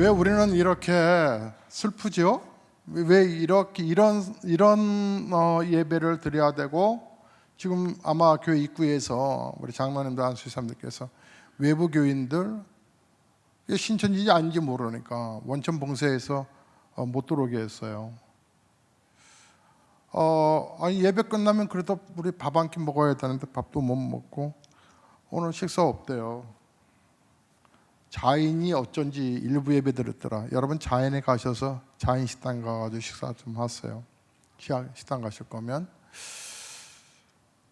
왜 우리는 이렇게 슬프죠? 왜 이렇게 이런 예배를 드려야 되고, 지금 아마 교회 입구에서 우리 장로님들 안수사님들께서 외부 교인들 신천지인지 아닌지 모르니까 원천 봉쇄해서 못 들어오게 했어요. 아니 예배 끝나면 그래도 우리 밥 한 끼 먹어야 되는데 밥도 못 먹고 오늘 식사 없대요. 자인이 어쩐지 일부 예배 드렸더라. 여러분 자인에 가셔서 자인 식당 가가지고 식사 좀 하세요. 식당 가실 거면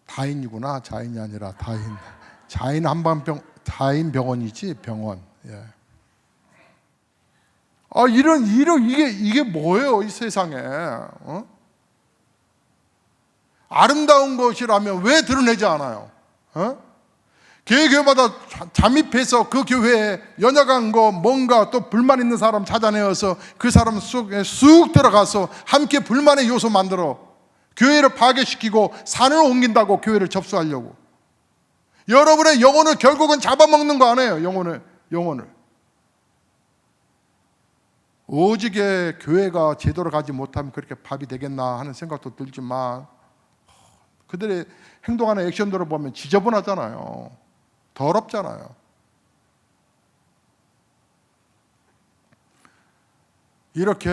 다인이구나. 자인이 아니라 다인. 자인 한방병 자인 병원이지 병원. 예. 이런 이게 뭐예요 이 세상에? 아름다운 것이라면 왜 드러내지 않아요? 교회마다 잠입해서 그 교회에 연약한 거 뭔가 또 불만 있는 사람 찾아내어서 그 사람 속에 쑥 들어가서 함께 불만의 요소 만들어 교회를 파괴시키고 산을 옮긴다고 교회를 접수하려고. 여러분의 영혼을 결국은 잡아먹는 거 아니에요. 영혼을 오직에 교회가 제대로 가지 못하면 그렇게 밥이 되겠나 하는 생각도 들지만 그들의 행동하는 액션들을 보면 지저분하잖아요. 더럽잖아요. 이렇게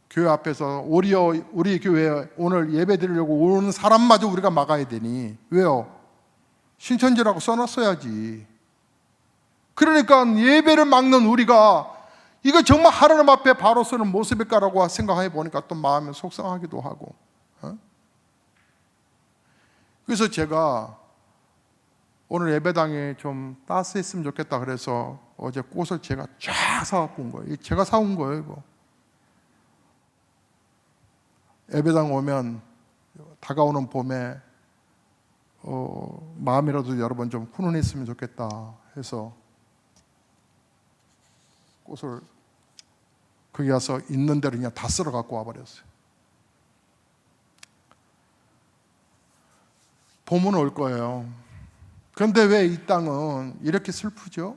교회 앞에서 우리 교회에 오늘 예배 드리려고 오는 사람마저 우리가 막아야 되니 왜요? 신천지라고 써놨어야지. 그러니까 예배를 막는 우리가 이거 정말 하나님 앞에 바로 서는 모습일까라고 생각해 보니까 또 마음이 속상하기도 하고. 그래서 제가 오늘 예배당에 좀 따스했으면 좋겠다 그래서 어제 꽃을 제가 쫙 사갖고 온 거예요. 제가 사온 거예요 이거. 예배당 오면 다가오는 봄에 마음이라도 여러분 좀 훈훈했으면 좋겠다 해서 꽃을 거기 가서 있는 대로 그냥 다 쓸어 갖고 와버렸어요. 봄은 올 거예요. 그런데 왜 이 땅은 이렇게 슬프죠?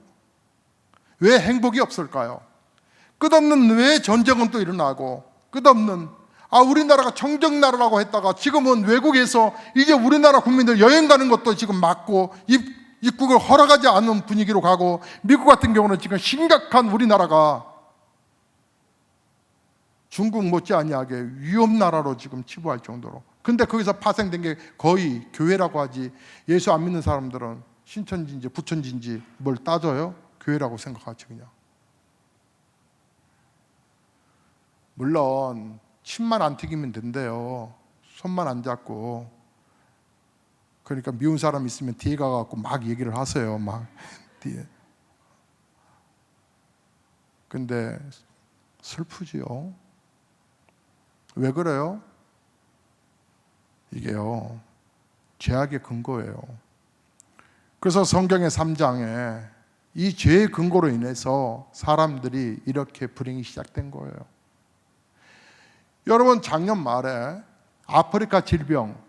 왜 행복이 없을까요? 끝없는 왜 전쟁은 또 일어나고 끝없는 우리나라가 청정나라라고 했다가 지금은 외국에서 이제 우리나라 국민들 여행 가는 것도 지금 막고 입국을 허락하지 않는 분위기로 가고 미국 같은 경우는 지금 심각한 우리나라가 중국 못지않게 위험나라로 지금 치부할 정도로. 근데 거기서 파생된 게 거의 교회라고 하지 예수 안 믿는 사람들은 신천지인지 부천지인지 뭘 따져요? 교회라고 생각하지 그냥. 물론 침만 안 튀기면 된대요. 손만 안 잡고. 그러니까 미운 사람 있으면 뒤에 가갖고 막 얘기를 하세요. 막 뒤에. 근데 슬프지요. 왜 그래요? 이게요, 죄악의 근거예요. 그래서 성경의 3장에 이 죄의 근거로 인해서 사람들이 이렇게 불행이 시작된 거예요. 여러분 작년 말에 아프리카 질병,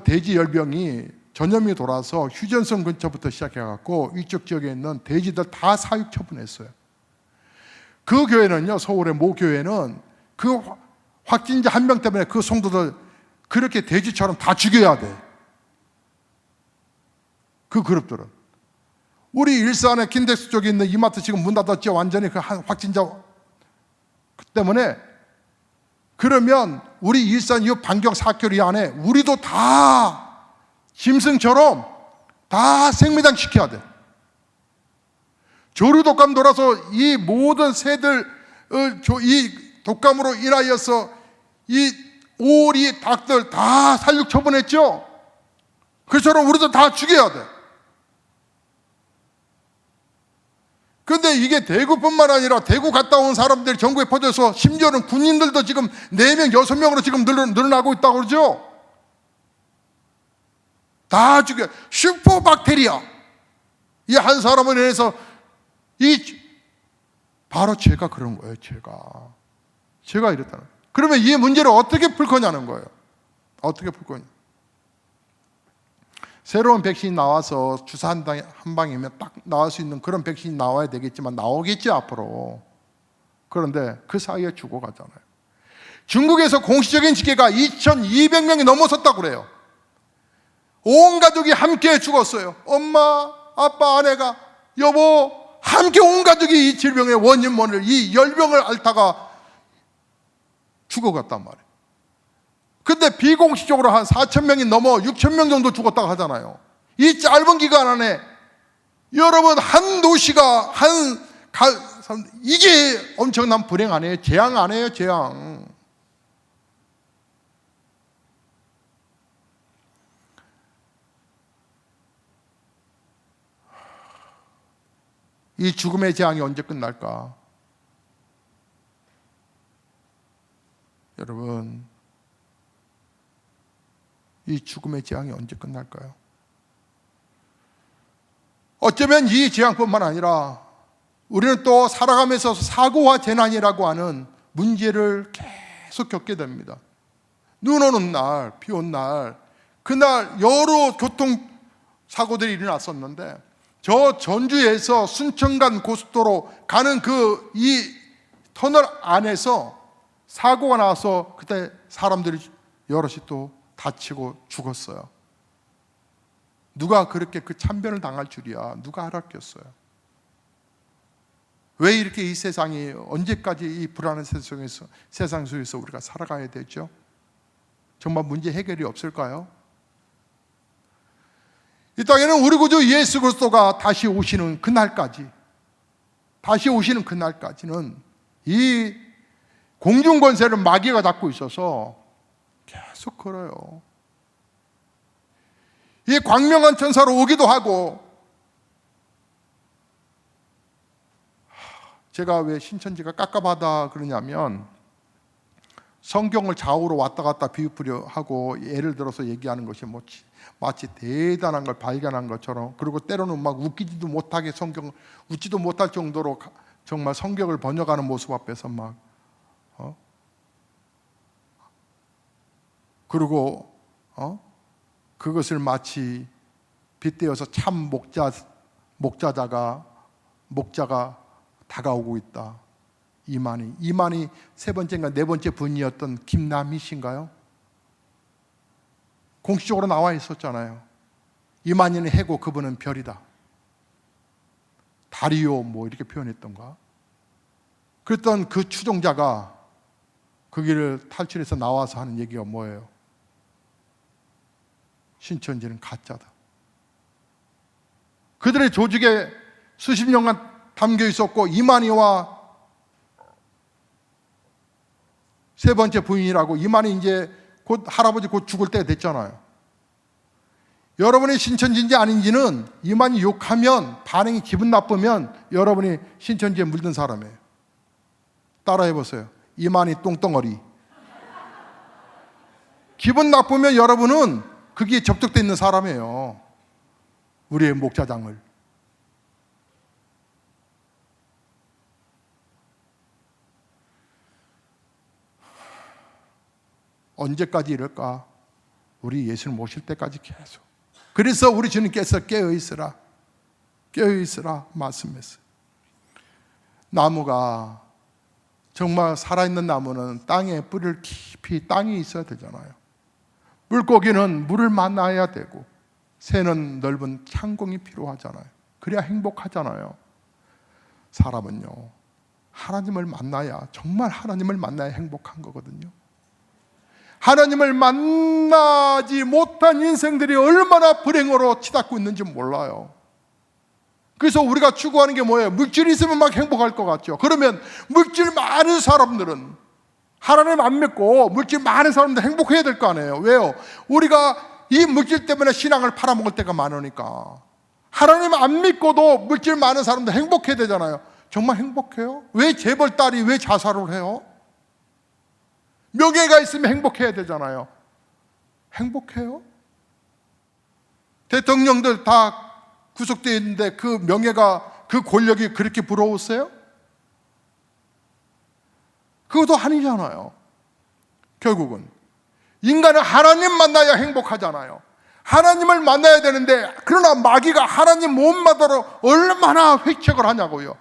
돼지 열병이 전염이 돌아서 휴전선 근처부터 시작해갖고 이쪽 지역에 있는 돼지들 다 사육 처분했어요. 그 교회는요, 서울의 모 교회는 그 확진자 한 명 때문에 그 성도들 그렇게 돼지처럼 다 죽여야 돼. 그 그룹들은. 우리 일산의 킨덱스 쪽에 있는 이마트 지금 문 닫았죠. 완전히 그 확진자 때문에. 그러면 우리 일산 이 반경 4km 안에 우리도 다 짐승처럼 다 생매장 시켜야 돼. 조류 독감 돌아서 이 모든 새들 이 독감으로 인하여서 이 오리, 닭들 다 살육 처분했죠. 그처럼 우리도 다 죽여야 돼. 그런데 이게 대구뿐만 아니라 대구 갔다 온 사람들이 전국에 퍼져서 심지어는 군인들도 지금 4명, 6명으로 지금 늘어나고 있다고 그러죠. 다 죽여. 슈퍼박테리아. 이 한 사람을 인해서 바로 제가 그런 거예요. 제가 이랬다는 거예요. 그러면 이 문제를 어떻게 풀 거냐는 거예요. 어떻게 풀 거냐. 새로운 백신이 나와서 주사 한 방이면 딱 나올 수 있는 그런 백신이 나와야 되겠지만 나오겠지 앞으로. 그런데 그 사이에 죽어가잖아요. 중국에서 공식적인 집계가 2,200명이 넘어섰다고 그래요. 온 가족이 함께 죽었어요. 엄마, 아빠, 아내가, 여보 함께 온 가족이 이 질병의 원인을, 이 열병을 앓다가 죽어갔단 말이에요. 근데 비공식적으로 한 4,000명이 넘어 6,000명 정도 죽었다고 하잖아요. 이 짧은 기간 안에 여러분 한 도시가 이게 엄청난 불행 아니에요? 재앙 아니에요? 재앙. 이 죽음의 재앙이 언제 끝날까? 여러분, 이 죽음의 재앙이 언제 끝날까요? 어쩌면 이 재앙뿐만 아니라 우리는 또 살아가면서 사고와 재난이라고 하는 문제를 계속 겪게 됩니다. 눈 오는 날, 비 오는 날, 그날 여러 교통사고들이 일어났었는데 저 전주에서 순천간 고속도로 가는 이 터널 안에서 사고가 나서 그때 사람들이 여럿이 또 다치고 죽었어요. 누가 그렇게 그 참변을 당할 줄이야. 누가 알았겠어요. 왜 이렇게 이 세상이 언제까지 이 불안한 세상 속에서 우리가 살아가야 되죠? 정말 문제 해결이 없을까요? 이 땅에는 우리 구주 예수 그리스도가 다시 오시는 그날까지는 이 공중 권세를 마귀가 잡고 있어서 계속 걸어요. 이 광명한 천사로 오기도 하고, 제가 왜 신천지가 깝깝하다 그러냐면 성경을 좌우로 왔다 갔다 비유풀이하고 하고 예를 들어서 얘기하는 것이 마치 대단한 걸 발견한 것처럼, 그리고 때로는 막 웃기지도 못하게 성경을 웃지도 못할 정도로 정말 성경을 번역하는 모습 앞에서 그리고 그것을 마치 빗대어서 참 목자가 다가오고 있다. 이만희 세 번째인가 네 번째 분이었던 김남희 씨인가요? 공식적으로 나와 있었잖아요. 이만희는 해고 그분은 별이다. 다리요 이렇게 표현했던가. 그랬던 그 추종자가 그 길을 탈출해서 나와서 하는 얘기가 뭐예요? 신천지는 가짜다. 그들의 조직에 수십 년간 담겨 있었고 이만희와 세 번째 부인이라고, 이만희 이제 할아버지 곧 죽을 때가 됐잖아요. 여러분이 신천지인지 아닌지는 이만희 욕하면 반응이 기분 나쁘면 여러분이 신천지에 물든 사람이에요. 따라해보세요. 이만희 똥덩어리. 기분 나쁘면 여러분은 거기에 접촉되어 있는 사람이에요. 우리의 목자장을. 언제까지 이럴까? 우리 예수를 모실 때까지 계속. 그래서 우리 주님께서 깨어있으라 말씀했어요. 나무가 정말 살아있는 나무는 땅에 뿌리를 깊이 땅이 있어야 되잖아요. 물고기는 물을 만나야 되고 새는 넓은 창공이 필요하잖아요. 그래야 행복하잖아요. 사람은요, 하나님을 만나야, 정말 하나님을 만나야 행복한 거거든요. 하나님을 만나지 못한 인생들이 얼마나 불행으로 치닫고 있는지 몰라요. 그래서 우리가 추구하는 게 뭐예요? 물질이 있으면 막 행복할 것 같죠. 그러면 물질 많은 사람들은 하나님 안 믿고 물질 많은 사람들 행복해야 될 거 아니에요. 왜요? 우리가 이 물질 때문에 신앙을 팔아먹을 때가 많으니까. 하나님 안 믿고도 물질 많은 사람들 행복해야 되잖아요. 정말 행복해요? 왜 재벌딸이 왜 자살을 해요? 명예가 있으면 행복해야 되잖아요. 행복해요? 대통령들 다 구속되어 있는데 그 명예가, 그 권력이 그렇게 부러우세요? 그것도 아니잖아요. 결국은 인간은 하나님 만나야 행복하잖아요. 하나님을 만나야 되는데, 그러나 마귀가 하나님 못 만나도록 얼마나 획책을 하냐고요.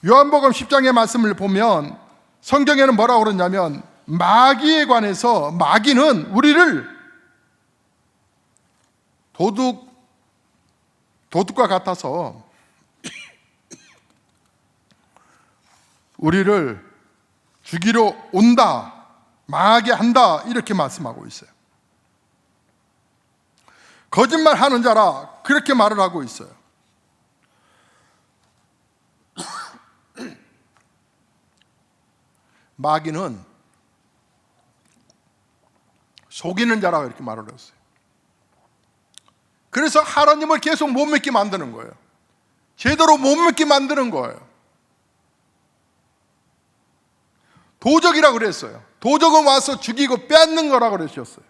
요한복음 10장의 말씀을 보면 성경에는 뭐라고 그러냐면, 마귀에 관해서 마귀는 우리를 도둑과 같아서 우리를 죽이러 온다, 망하게 한다, 이렇게 말씀하고 있어요. 거짓말하는 자라 그렇게 말을 하고 있어요. 마귀는 속이는 자라 이렇게 말을 했어요. 그래서 하나님을 계속 못 믿게 만드는 거예요. 제대로 못 믿게 만드는 거예요. 도적이라고 그랬어요. 도적은 와서 죽이고 빼앗는 거라고 그러셨어요.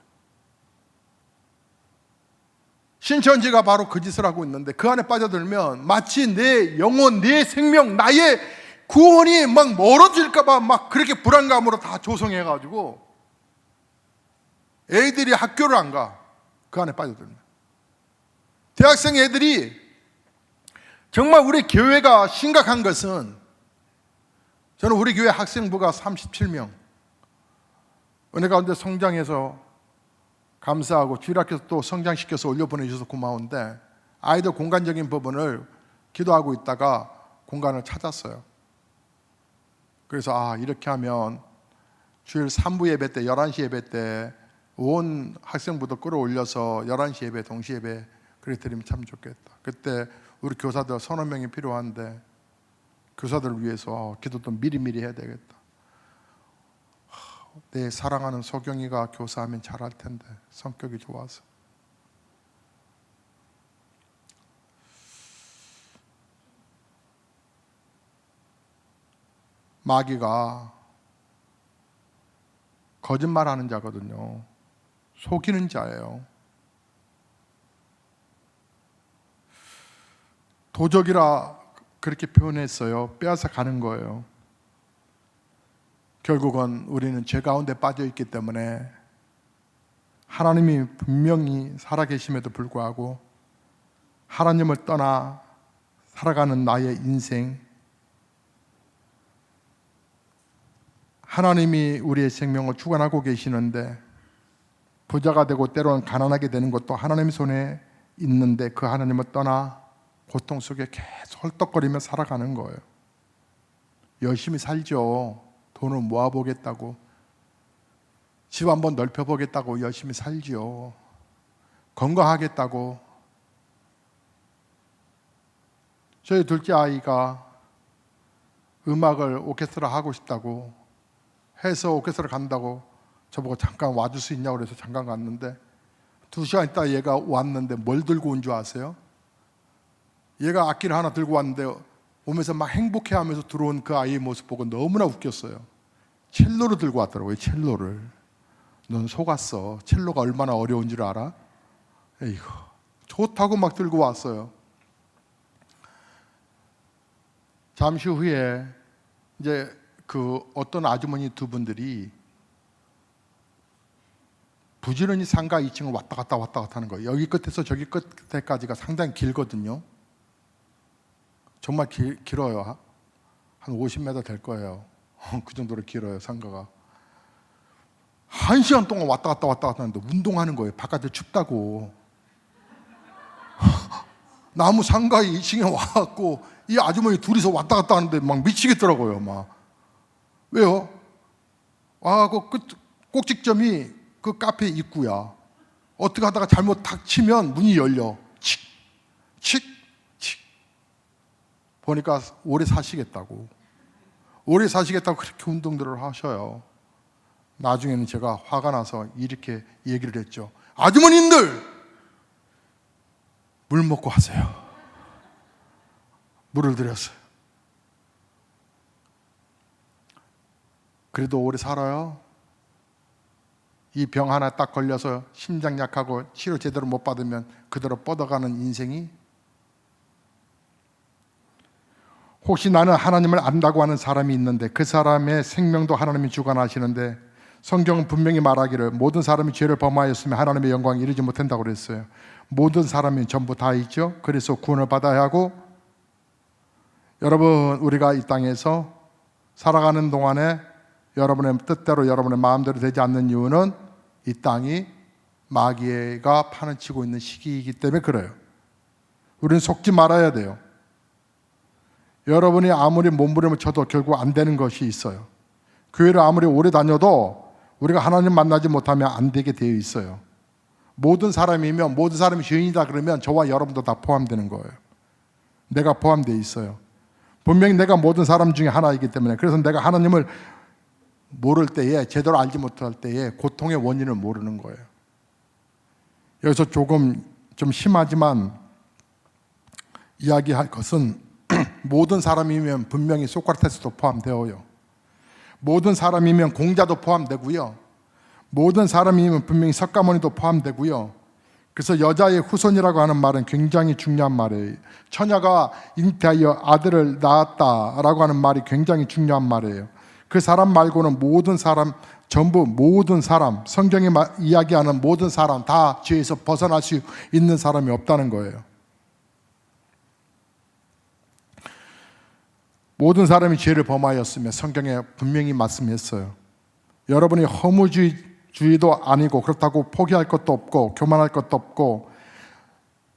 신천지가 바로 그 짓을 하고 있는데, 그 안에 빠져들면 마치 내 영혼, 내 생명, 나의 구원이 막 멀어질까 봐 막 그렇게 불안감으로 다 조성해가지고 애들이 학교를 안 가. 그 안에 빠져들면. 대학생 애들이, 정말 우리 교회가 심각한 것은, 저는 우리 교회 학생부가 37명, 은혜 가운데 성장해서 감사하고 주일학교에서 또 성장시켜서 올려보내주셔서 고마운데, 아이들 공간적인 부분을 기도하고 있다가 공간을 찾았어요. 그래서 이렇게 하면 주일 3부 예배 때, 11시 예배 때 온 학생부도 끌어올려서 11시 예배, 동시 예배 그렇게 드리면 참 좋겠다. 그때 우리 교사들 서너 명이 필요한데, 교사들을 위해서 기도도 미리미리 해야 되겠다. 내 사랑하는 소경이가 교사하면 잘할 텐데, 성격이 좋아서. 마귀가 거짓말하는 자거든요. 속이는 자예요. 도적이라 그렇게 표현했어요. 빼앗아 가는 거예요. 결국은 우리는 죄 가운데 빠져 있기 때문에 하나님이 분명히 살아계심에도 불구하고 하나님을 떠나 살아가는 나의 인생, 하나님이 우리의 생명을 주관하고 계시는데, 부자가 되고 때로는 가난하게 되는 것도 하나님 손에 있는데, 그 하나님을 떠나 고통 속에 계속 헐떡거리며 살아가는 거예요. 열심히 살죠. 돈을 모아보겠다고, 집 한번 넓혀보겠다고 열심히 살죠. 건강하겠다고. 저희 둘째 아이가 음악을 오케스트라 하고 싶다고 해서 오케스트라 간다고 저보고 잠깐 와줄 수 있냐고 그래서 잠깐 갔는데, 2시간 있다 얘가 왔는데 뭘 들고 온 줄 아세요? 얘가 악기를 하나 들고 왔는데 오면서 막 행복해하면서 들어온 그 아이의 모습 보고 너무나 웃겼어요. 첼로를 들고 왔더라고요. 첼로를. 넌 속았어. 첼로가 얼마나 어려운 줄 알아? 에이구, 좋다고 막 들고 왔어요. 잠시 후에 이제 그 어떤 아주머니 두 분들이 부지런히 상가 2층을 왔다 갔다 하는 거예요. 여기 끝에서 저기 끝에까지가 상당히 길거든요. 정말 길어요. 한 50m 될 거예요. 그 정도로 길어요, 상가가. 1시간 동안 왔다 갔다 하는데 운동하는 거예요. 바깥에 춥다고. 나무 상가 2층에 와갖고 이 아주머니 둘이서 왔다 갔다 하는데 막 미치겠더라고요. 막. 왜요? 그 꼭지점이 그 카페 입구야. 어떻게 하다가 잘못 탁 치면 문이 열려. 칙. 보니까 오래 사시겠다고 그렇게 운동들을 하셔요. 나중에는 제가 화가 나서 이렇게 얘기를 했죠. 아주머님들, 물 먹고 하세요. 물을 드렸어요. 그래도 오래 살아요. 이 병 하나 딱 걸려서 심장 약하고 치료 제대로 못 받으면 그대로 뻗어가는 인생이, 혹시 나는 하나님을 안다고 하는 사람이 있는데 그 사람의 생명도 하나님이 주관하시는데 성경은 분명히 말하기를 모든 사람이 죄를 범하였으면 하나님의 영광에 이르지 못한다고 그랬어요. 모든 사람이 전부 다 있죠. 그래서 구원을 받아야 하고, 여러분, 우리가 이 땅에서 살아가는 동안에 여러분의 뜻대로 여러분의 마음대로 되지 않는 이유는 이 땅이 마귀가 판을 치고 있는 시기이기 때문에 그래요. 우리는 속지 말아야 돼요. 여러분이 아무리 몸부림을 쳐도 결국 안 되는 것이 있어요. 교회를 아무리 오래 다녀도 우리가 하나님 만나지 못하면 안 되게 되어 있어요. 모든 사람이면, 모든 사람이 죄인이다 그러면 저와 여러분도 다 포함되는 거예요. 내가 포함되어 있어요. 분명히 내가 모든 사람 중에 하나이기 때문에, 그래서 내가 하나님을 모를 때에, 제대로 알지 못할 때에 고통의 원인을 모르는 거예요. 여기서 조금 좀 심하지만 이야기할 것은 모든 사람이면 분명히 소크라테스도 포함되어요. 모든 사람이면 공자도 포함되고요. 모든 사람이면 분명히 석가모니도 포함되고요. 그래서 여자의 후손이라고 하는 말은 굉장히 중요한 말이에요. 처녀가 잉태하여 아들을 낳았다라고 하는 말이 굉장히 중요한 말이에요. 그 사람 말고는 모든 사람, 전부 모든 사람, 성경이 이야기하는 모든 사람 다 죄에서 벗어날 수 있는 사람이 없다는 거예요. 모든 사람이 죄를 범하였으며 성경에 분명히 말씀했어요. 여러분이 허무주의도 아니고 그렇다고 포기할 것도 없고 교만할 것도 없고,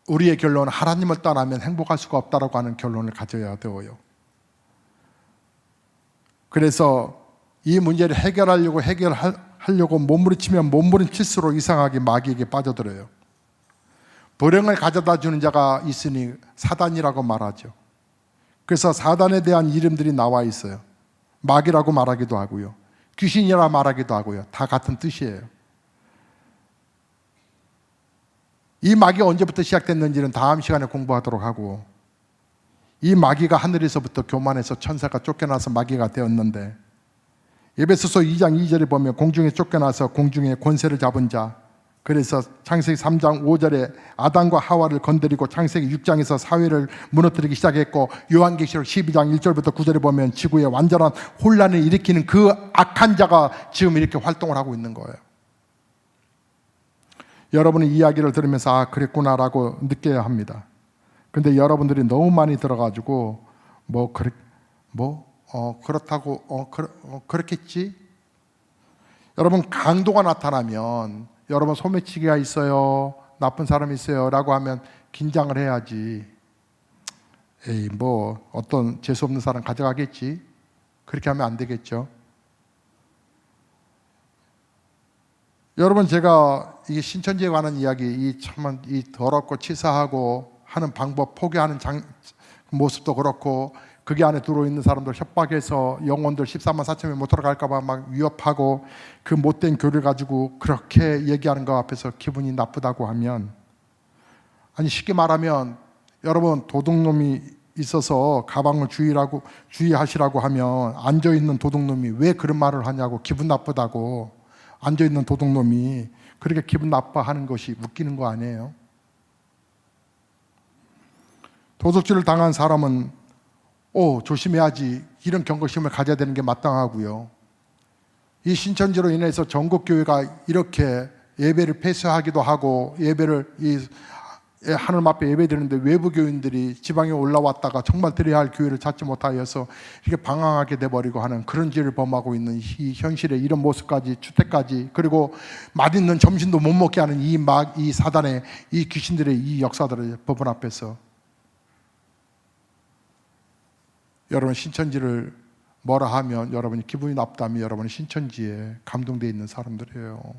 우리의 결론은 하나님을 떠나면 행복할 수가 없다라고 하는 결론을 가져야 되어요. 그래서 이 문제를 해결하려고 몸부림치면 몸부림칠수록 이상하게 마귀에게 빠져들어요. 불행을 가져다 주는 자가 있으니 사단이라고 말하죠. 그래서 사단에 대한 이름들이 나와 있어요. 마귀라고 말하기도 하고요, 귀신이라 말하기도 하고요. 다 같은 뜻이에요. 이 마귀가 언제부터 시작됐는지는 다음 시간에 공부하도록 하고, 이 마귀가 하늘에서부터 교만해서 천사가 쫓겨나서 마귀가 되었는데, 에베소서 2장 2절에 보면 공중에 쫓겨나서 공중에 권세를 잡은 자, 그래서 창세기 3장 5절에 아담과 하와를 건드리고 창세기 6장에서 사회를 무너뜨리기 시작했고, 요한계시록 12장 1절부터 9절에 보면 지구에 완전한 혼란을 일으키는 그 악한 자가 지금 이렇게 활동을 하고 있는 거예요. 여러분이 이야기를 들으면서 아, 그랬구나라고 느껴야 합니다. 근데 여러분들이 너무 많이 들어가지고 그렇다고 그렇겠지? 여러분, 강도가 나타나면 여러분 소매치기가 있어요, 나쁜 사람이 있어요 라고 하면 긴장을 해야지. 에이, 뭐 어떤 재수없는 사람 가져가겠지, 그렇게 하면 안 되겠죠. 여러분, 제가 이 신천지에 관한 이야기, 이 더럽고 치사하고 하는 방법, 포기하는 모습도 그렇고, 거기 안에 들어있는 사람들 협박해서 영혼들 14만 4천명이 못 들어갈까 봐 막 위협하고, 그 못된 교를 가지고 그렇게 얘기하는 거 앞에서 기분이 나쁘다고 하면, 아니 쉽게 말하면 여러분, 도둑놈이 있어서 가방을 주의하시라고 하면 앉아있는 도둑놈이 왜 그런 말을 하냐고, 기분 나쁘다고. 앉아있는 도둑놈이 그렇게 기분 나빠하는 것이 웃기는 거 아니에요? 도둑질을 당한 사람은 조심해야지, 이런 경각심을 가져야 되는 게 마땅하고요. 이 신천지로 인해서 전국교회가 이렇게 예배를 폐쇄하기도 하고, 예배를 하늘 앞에 예배 드리는데 외부 교인들이 지방에 올라왔다가 정말 드려야 할 교회를 찾지 못하여서 이렇게 방황하게 돼버리고 하는 그런 죄를 범하고 있는 이 현실의 이런 모습까지, 주택까지, 그리고 맛있는 점심도 못 먹게 하는 이 사단의, 이 귀신들의 이 역사들을 법원 앞에서, 여러분 신천지를 뭐라 하면, 여러분이 기분이 나쁘다면 여러분은 신천지에 감동되어 있는 사람들이에요.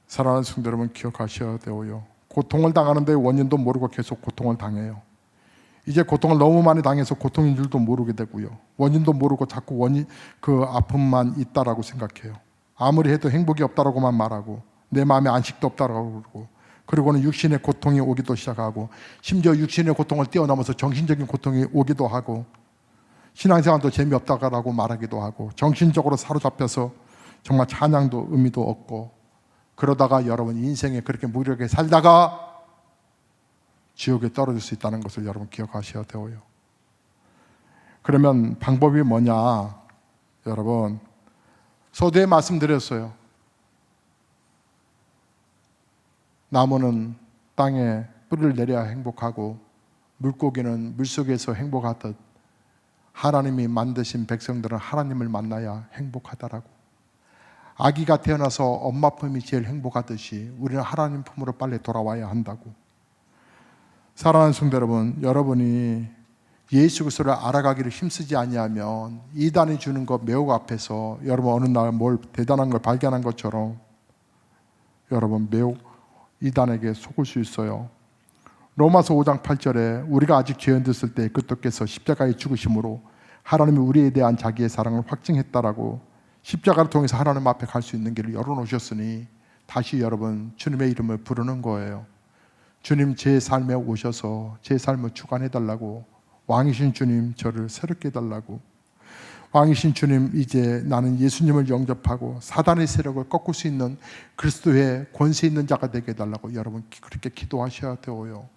사랑하는 성도 여러분, 기억하셔야 돼요. 고통을 당하는데 원인도 모르고 계속 고통을 당해요. 이제 고통을 너무 많이 당해서 고통인 줄도 모르게 되고요, 원인도 모르고 자꾸 그 아픔만 있다라고 생각해요. 아무리 해도 행복이 없다라고만 말하고, 내 마음에 안식도 없다라고 그러고, 그리고는 육신의 고통이 오기도 시작하고, 심지어 육신의 고통을 뛰어넘어서 정신적인 고통이 오기도 하고, 신앙생활도 재미없다라고 말하기도 하고, 정신적으로 사로잡혀서 정말 찬양도 의미도 없고, 그러다가 여러분 인생에 그렇게 무력하게 살다가 지옥에 떨어질 수 있다는 것을 여러분 기억하셔야 되고요. 그러면 방법이 뭐냐? 여러분, 서두에 말씀드렸어요. 나무는 땅에 뿌리를 내려야 행복하고 물고기는 물속에서 행복하듯 하나님이 만드신 백성들은 하나님을 만나야 행복하다라고. 아기가 태어나서 엄마 품이 제일 행복하듯이 우리는 하나님 품으로 빨리 돌아와야 한다고. 사랑하는 성도 여러분, 여러분이 예수 그리스도를 알아가기를 힘쓰지 아니하면 이단이 주는 것 매혹 앞에서 여러분 어느 날 뭘 대단한 걸 발견한 것처럼 여러분 매혹 이단에게 속을 수 있어요. 로마서 5장 8절에 우리가 아직 죄 없을 때 그리스도께서 십자가에 죽으심으로 하나님이 우리에 대한 자기의 사랑을 확증했다라고, 십자가를 통해서 하나님 앞에 갈 수 있는 길을 열어놓으셨으니 다시 여러분 주님의 이름을 부르는 거예요. 주님, 제 삶에 오셔서 제 삶을 주관해달라고. 왕이신 주님, 저를 새롭게 해달라고. 왕이신 주님, 이제 나는 예수님을 영접하고 사단의 세력을 꺾을 수 있는 그리스도의 권세 있는 자가 되게 해달라고 여러분 그렇게 기도하셔야 되어요.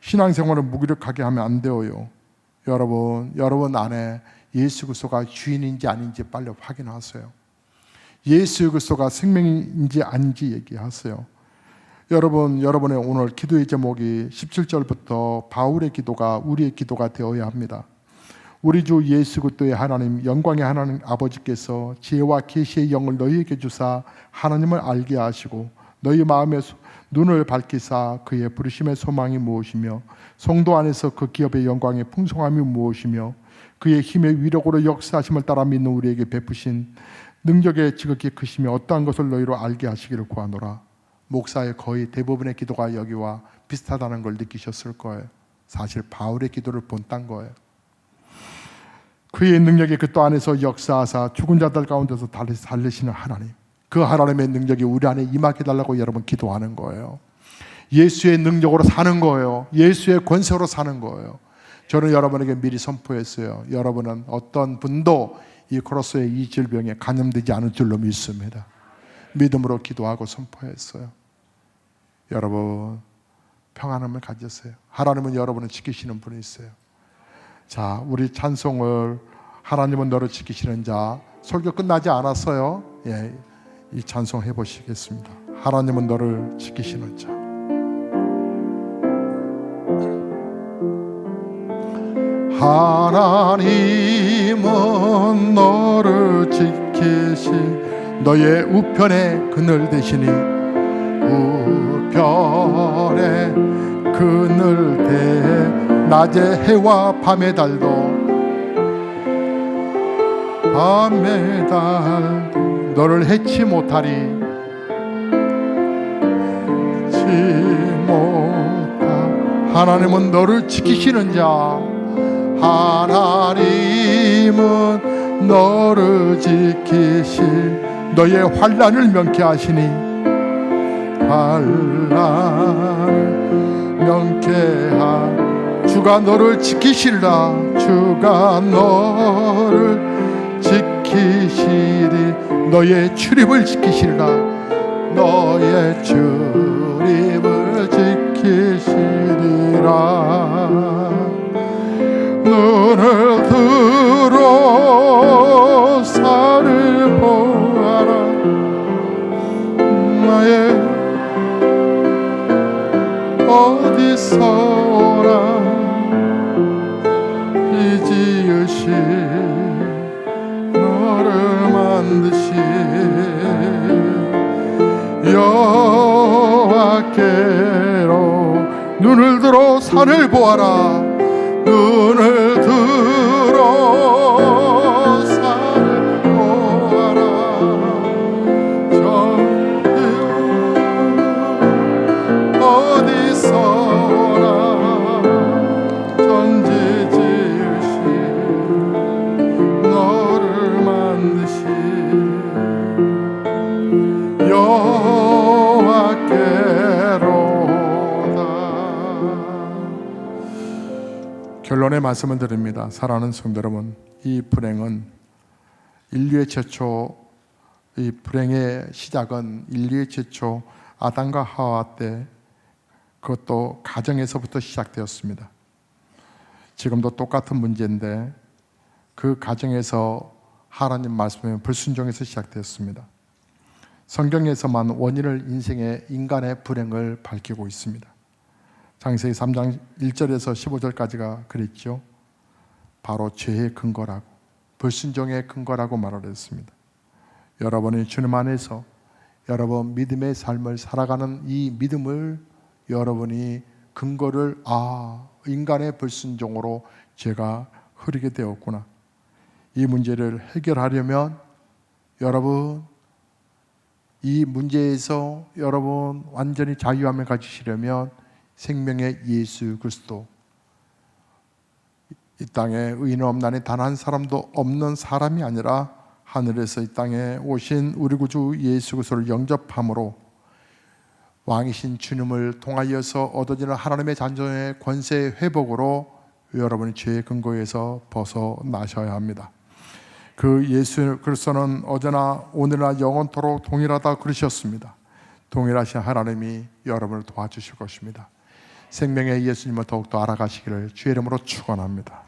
신앙생활을 무기력하게 하면 안 되어요. 여러분 안에 예수 그리스도가 주인인지 아닌지 빨리 확인하세요. 예수 그리스도가 생명인지 아닌지 얘기하세요. 여러분의 오늘 기도의 제목이 17절부터 바울의 기도가 우리의 기도가 되어야 합니다. 우리 주 예수 그리스도의 하나님, 영광의 하나님 아버지께서 지혜와 계시의 영을 너희에게 주사 하나님을 알게 하시고 너희 마음의 눈을 밝히사 그의 부르심의 소망이 무엇이며 성도 안에서 그 기업의 영광의 풍성함이 무엇이며 그의 힘의 위력으로 역사하심을 따라 믿는 우리에게 베푸신 능력의 지극히 크심이 어떠한 것을 너희로 알게 하시기를 구하노라. 목사의 거의 대부분의 기도가 여기와 비슷하다는 걸 느끼셨을 거예요. 사실 바울의 기도를 본딴 거예요. 그의 능력이 그 또 안에서 역사하사 죽은 자들 가운데서 살리시는 하나님, 그 하나님의 능력이 우리 안에 임하게 해달라고 여러분 기도하는 거예요. 예수의 능력으로 사는 거예요. 예수의 권세로 사는 거예요. 저는 여러분에게 미리 선포했어요. 여러분은 어떤 분도 이 코로스의 이 질병에 감염되지 않을 줄로 믿습니다. 믿음으로 기도하고 선포했어요. 여러분 평안함을 가졌어요. 하나님은 여러분을 지키시는 분이 있어요. 자, 우리 찬송을 하나님은 너를 지키시는 자, 설교 끝나지 않았어요. 예, 이 찬송 해보시겠습니다. 하나님은 너를 지키시는 자. 하나님은 너를 지키시 너의 우편에 그늘 되시니 우편에 그늘 대 낮에 해와 밤의 달도 너를 해치 못하리 하나님은 너를 지키시는 자 하나님은 너를 지키시 너의 환난을 명쾌하시니 환난을 명쾌하 주가 너를 지키시리라 주가 너를 지키시리 너의 출입을 지키시리라 너의 출입을 지키시리라 눈을 들어 산을 보아라 나의 어디서나 이 지으신 너를 만드신 여호와께로 눈을 들어 산을 보아라 눈을 들어 산을 보아라 어디서나 전지 지으신 너를 만드신 여호와께로다. 결론의 말씀을 드립니다. 사랑하는 성도 여러분, 이 불행은 인류의 최초 이 불행의 시작은 인류의 최초 아담과 하와 때 그것도 가정에서부터 시작되었습니다. 지금도 똑같은 문제인데 그 가정에서 하나님 말씀에 불순종해서 시작되었습니다. 성경에서만 원인을 인생의 인간의 불행을 밝히고 있습니다. 창세기 3장 1절에서 15절까지가 그랬죠. 바로 죄의 근거라고, 불순종의 근거라고 말을 했습니다. 여러분이 주님 안에서 여러분 믿음의 삶을 살아가는 이 믿음을 여러분이 근거를 인간의 불순종으로 죄가 흐르게 되었구나. 이 문제를 해결하려면 여러분 이 문제에서 여러분 완전히 자유함을 가지시려면 생명의 예수 그리스도, 이 땅에 의인 없나니 단 한 사람도 없는 사람이 아니라 하늘에서 이 땅에 오신 우리 구주 예수 그리스도를 영접함으로 왕이신 주님을 통하여서 얻어지는 하나님의 잔존의 권세의 회복으로 여러분이 죄의 근거에서 벗어나셔야 합니다. 그 예수 그리스도는 어제나 오늘나 영원토록 동일하다 그러셨습니다. 동일하신 하나님이 여러분을 도와주실 것입니다. 생명의 예수님을 더욱더 알아가시기를 주의 이름으로 축원합니다.